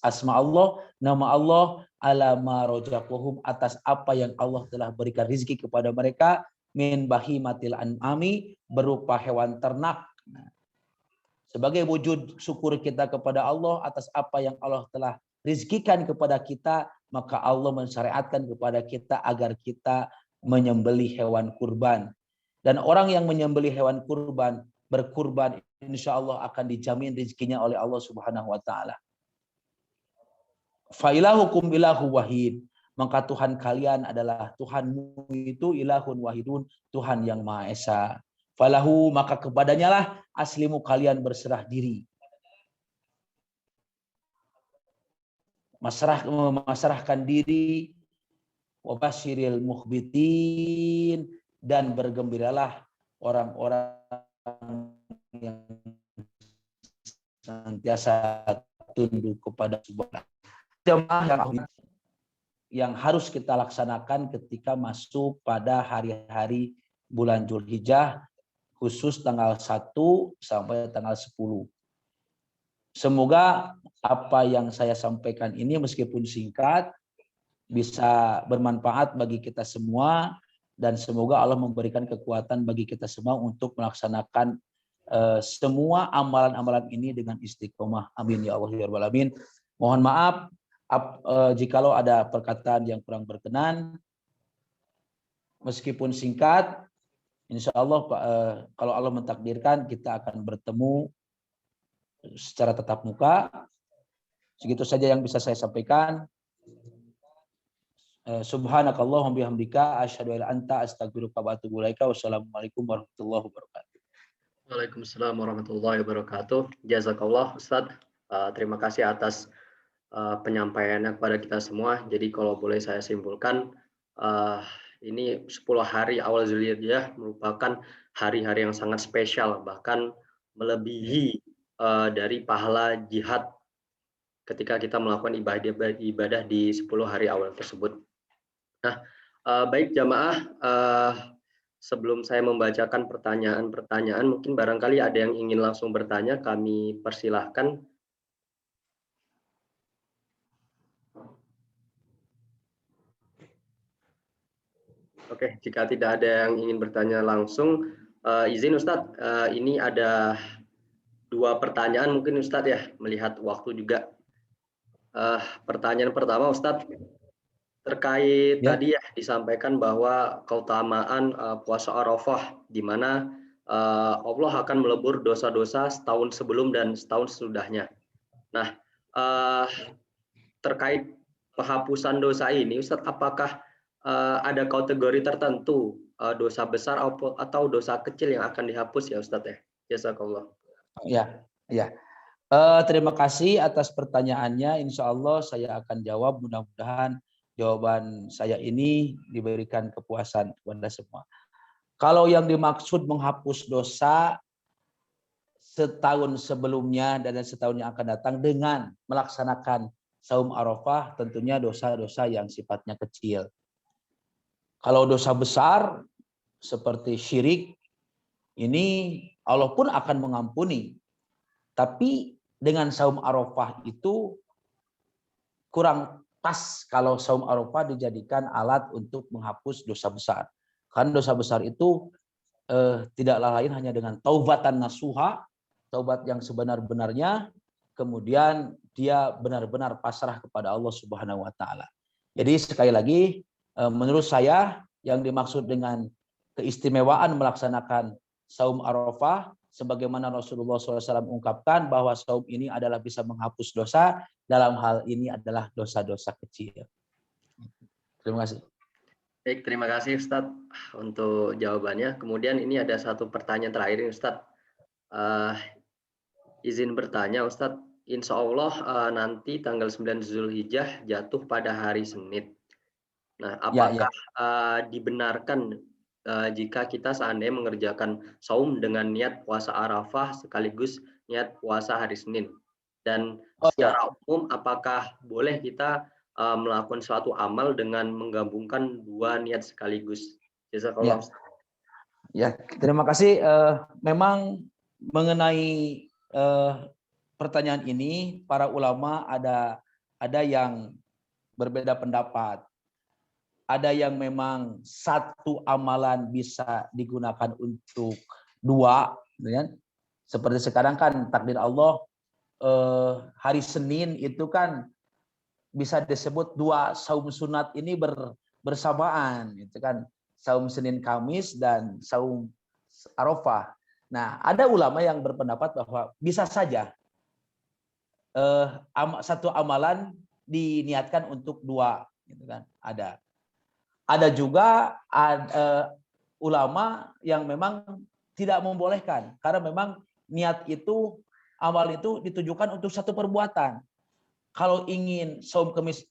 asma Allah, nama Allah, ala ma razaqahum, atas apa yang Allah telah berikan rizki kepada mereka, min bahimatil an'ami, berupa hewan ternak. Sebagai wujud syukur kita kepada Allah atas apa yang Allah telah rizkikan kepada kita, maka Allah mensyariatkan kepada kita agar kita menyembelih hewan kurban. Dan orang yang menyembelih hewan kurban, berkurban insya Allah akan dijamin rezekinya oleh Allah Subhanahu wa taala. Fa ilahukum ilahu wahid. Maka Tuhan kalian adalah Tuhanmu itu ilahun wahidun, Tuhan yang Maha Esa. Falahu, maka kepadanya lah aslimu kalian berserah diri. Masrahkan diri, wabasyiril mukhbitin, dan bergembiralah orang-orang yang senantiasa tunduk kepada Subhanahu. Jemaah yang harus kita laksanakan ketika masuk pada hari-hari bulan Dzulhijjah, khusus tanggal 1 sampai tanggal 10. Semoga apa yang saya sampaikan ini meskipun singkat bisa bermanfaat bagi kita semua, dan semoga Allah memberikan kekuatan bagi kita semua untuk melaksanakan semua amalan-amalan ini dengan istiqomah. Amin ya Allah ya rabbal alamin. Mohon maaf jikalau ada perkataan yang kurang berkenan, meskipun singkat. Insya Allah kalau Allah mentakdirkan kita akan bertemu secara tatap muka. Segitu saja yang bisa saya sampaikan. Subhanakallahumma bihamdika asyhadu an la ilaha illa anta astaghfiruka wa atubu ilaika. Wassalamualaikum warahmatullahi wabarakatuh. Waalaikumsalam warahmatullahi wabarakatuh. Jazakallah Ustadz. Terima kasih atas penyampaiannya kepada kita semua. Jadi kalau boleh saya simpulkan, ini 10 hari awal Dzulhijjah merupakan hari-hari yang sangat spesial, bahkan melebihi dari pahala jihad ketika kita melakukan ibadah di 10 hari awal tersebut. Nah, baik jamaah, sebelum saya membacakan pertanyaan-pertanyaan, mungkin barangkali ada yang ingin langsung bertanya, kami persilahkan. Oke, jika tidak ada yang ingin bertanya langsung, izin Ustadz, ini ada 2 pertanyaan mungkin Ustadz ya, melihat waktu juga. Pertanyaan pertama Ustadz, terkait tadi ya disampaikan bahwa keutamaan puasa Arafah, di mana Allah akan melebur dosa-dosa setahun sebelum dan setahun sesudahnya. Nah, terkait penghapusan dosa ini, Ustadz, apakah ada kategori tertentu dosa besar atau dosa kecil yang akan dihapus ya Ustadz ya? Jazakallah. Ya. Terima kasih atas pertanyaannya. Insya Allah saya akan jawab. Mudah-mudahan jawaban saya ini diberikan kepuasan kepada semua. Kalau yang dimaksud menghapus dosa setahun sebelumnya dan setahun yang akan datang dengan melaksanakan saum Arafah, tentunya dosa-dosa yang sifatnya kecil. Kalau dosa besar seperti syirik, ini Allah pun akan mengampuni. Tapi dengan saum Arafah itu kurang pas kalau saum Arafah dijadikan alat untuk menghapus dosa besar. Karena dosa besar itu tidaklah lain hanya dengan taubatan nasuha, taubat yang sebenar-benarnya, kemudian dia benar-benar pasrah kepada Allah Subhanahu wa taala. Jadi sekali lagi, menurut saya yang dimaksud dengan keistimewaan melaksanakan saum Arafah, sebagaimana Rasulullah SAW ungkapkan bahwa saum ini adalah bisa menghapus dosa, dalam hal ini adalah dosa-dosa kecil. Terima kasih. Baik, terima kasih Ustadz untuk jawabannya. Kemudian ini ada satu pertanyaan terakhir Ustadz. Izin bertanya Ustadz, insya Allah nanti tanggal 9 Dzulhijjah jatuh pada hari Senin. Nah, apakah dibenarkan jika kita seandainya mengerjakan saum dengan niat puasa Arafah sekaligus niat puasa hari Senin? Dan secara umum apakah boleh kita melakukan suatu amal dengan menggabungkan 2 niat sekaligus? Jazakallah. Ya, terima kasih. Memang mengenai pertanyaan ini para ulama ada yang berbeda pendapat. Ada yang memang satu amalan bisa digunakan untuk 2, ya. Seperti sekarang kan takdir Allah hari Senin itu kan bisa disebut 2 saum sunat ini bersamaan, gitu kan, saum Senin Kamis dan saum Arafah. Nah, ada ulama yang berpendapat bahwa bisa saja satu amalan diniatkan untuk dua, gitu kan? Ada juga ulama yang memang tidak membolehkan karena memang niat itu, amal itu ditujukan untuk satu perbuatan. Kalau ingin saum kemis,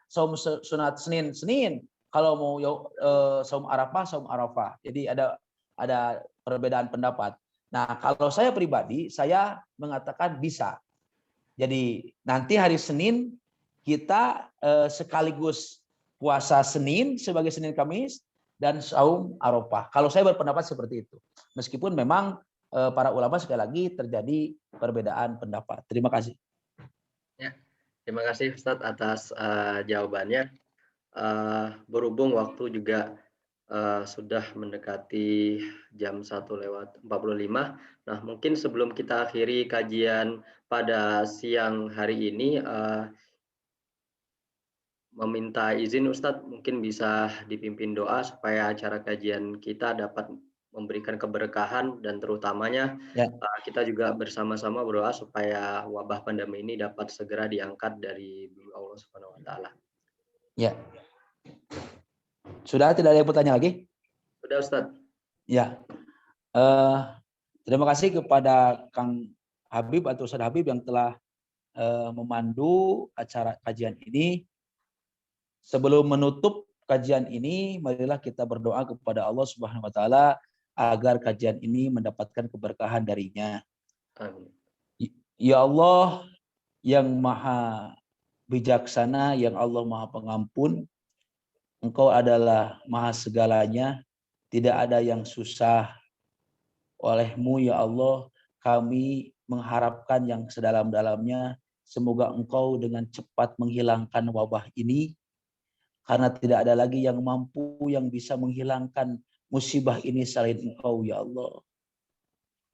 saum sunat Senin. Kalau mau saum Arafah. Jadi ada perbedaan pendapat. Nah, kalau saya pribadi, saya mengatakan bisa. Jadi nanti hari Senin kita sekaligus puasa Senin sebagai Senin Kamis dan saum Arafah. Kalau saya berpendapat seperti itu. Meskipun memang para ulama sekali lagi terjadi perbedaan pendapat. Terima kasih. Ya, terima kasih Ustadz atas jawabannya. Berhubung waktu juga sudah mendekati jam 1:45. Nah, mungkin sebelum kita akhiri kajian pada siang hari ini, meminta izin Ustadz mungkin bisa dipimpin doa supaya acara kajian kita dapat memberikan keberkahan dan terutamanya kita juga bersama-sama berdoa supaya wabah pandemi ini dapat segera diangkat dari bumi Allah Subhanahu wa taala. Ya. Sudah tidak ada yang bertanya lagi? Sudah Ustadz. Ya. Terima kasih kepada Kang Habib atau Ustadz Habib yang telah memandu acara kajian ini. Sebelum menutup kajian ini, marilah kita berdoa kepada Allah Subhanahu wa taala agar kajian ini mendapatkan keberkahan darinya. Amin. Ya Allah yang Maha bijaksana, yang Allah Maha Pengampun, Engkau adalah Maha segalanya, tidak ada yang susah. Oleh-Mu ya Allah, kami mengharapkan yang sedalam-dalamnya, semoga Engkau dengan cepat menghilangkan wabah ini, karena tidak ada lagi yang mampu yang bisa menghilangkan musibah ini selain Engkau ya Allah.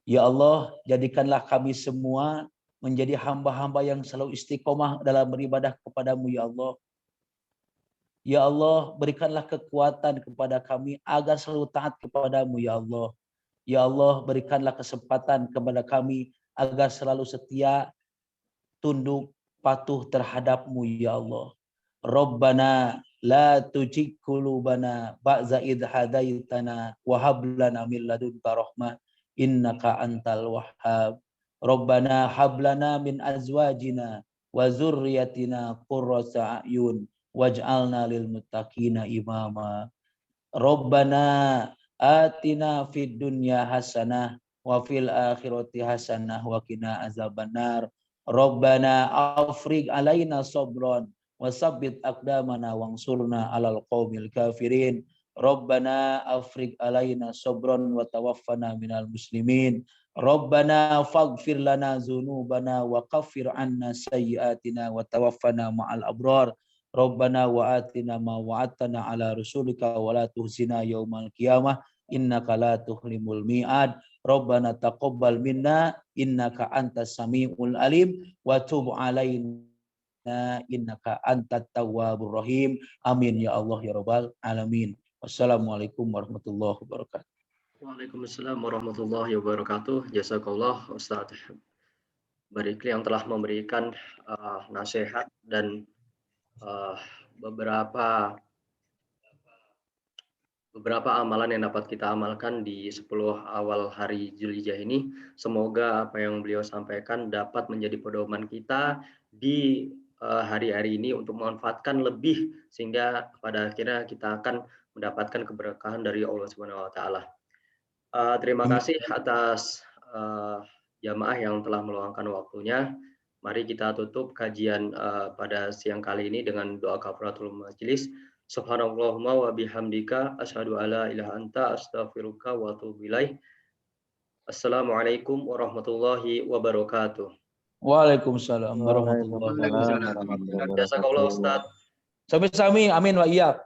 Ya Allah, jadikanlah kami semua menjadi hamba-hamba yang selalu istiqomah dalam beribadah kepadamu ya Allah. Ya Allah, berikanlah kekuatan kepada kami agar selalu taat kepadamu ya Allah. Ya Allah, berikanlah kesempatan kepada kami agar selalu setia, tunduk, patuh terhadap-Mu ya Allah. Rabbana la tujigh qulubana ba'da idh hadaitana wa hab lana min ladunka rahmah innaka antal wahhab. Rabbana hab lana min azwajina wa dzurriyyatina qurrata a'yun waj'alna lil muttaqina imama. Rabbana atina fid dunya hasanah wa fil akhirati hasanah wa qina azabannar. Rabbana afrigh alaina sabran wa sabbit aqdamana wansurna alal qaumil kafirin. Rabbana afrigh alaina sabran wa tawaffana minal muslimin. Rabbana faghfir lana dzunubana wa kaffir anna sayyi'atina wa tawaffana ma'al abrar. Rabbana wa atina ma wa'adtana ala rusulika wa la tuhzina yaumal qiyamah innaka la tuhlimul mi'ad. Rabbana taqabbal minna innaka antas samiul alim wa tub alaina innaka antat tawwabur rahim. Amin ya Allah ya rabbal alamin. Wassalamualaikum warahmatullahi wabarakatuh. Waalaikumsalam warahmatullahi wabarakatuh. Jazakallah Ustaz Barikli yang telah memberikan nasihat dan beberapa amalan yang dapat kita amalkan di 10 awal hari Zulhijjah ini. Semoga apa yang beliau sampaikan dapat menjadi pedoman kita di hari-hari ini untuk memanfaatkan lebih sehingga pada akhirnya kita akan mendapatkan keberkahan dari Allah Subhanahu wa taala. Terima kasih atas jamaah yang telah meluangkan waktunya. Mari kita tutup kajian pada siang kali ini dengan doa kafaratul majelis. Subhanallahumma wa bihamdika asyhadu alla ilaha anta astaghfiruka wa atubu ilaik. Assalamualaikum warahmatullahi wabarakatuh. Waalaikumsalam warahmatullahi wabarakatuh. Jazakallahu Ustaz. Sami-sami, amin wa iyyak.